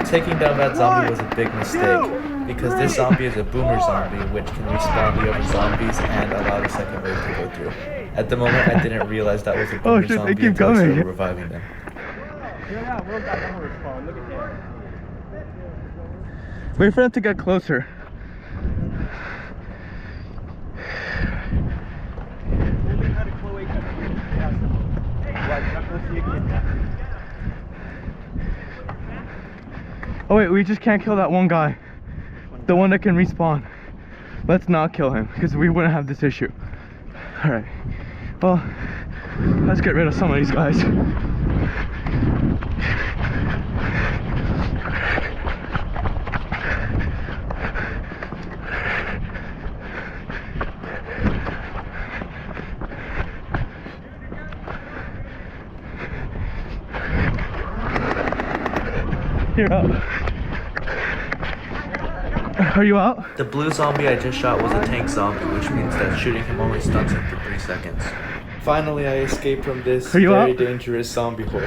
taking down that zombie was a big mistake, because this zombie is a boomer zombie, which can respawn the other zombies and allow the second wave to go through. At the moment, I didn't realize that was a boomer shit, zombie they keep until I started coming. reviving them. Yeah, Will got that respawn. Look at him. Wait for them to get closer. Oh wait, we just can't kill that one guy. The one that can respawn. Let's not kill him, because we wouldn't have this issue. Alright. Well, let's get rid of some of these guys. You're out. Are you out? The blue zombie I just shot was a tank zombie, which means that shooting him only stuns him for 3 seconds. Finally, I escaped from this very dangerous zombie hole.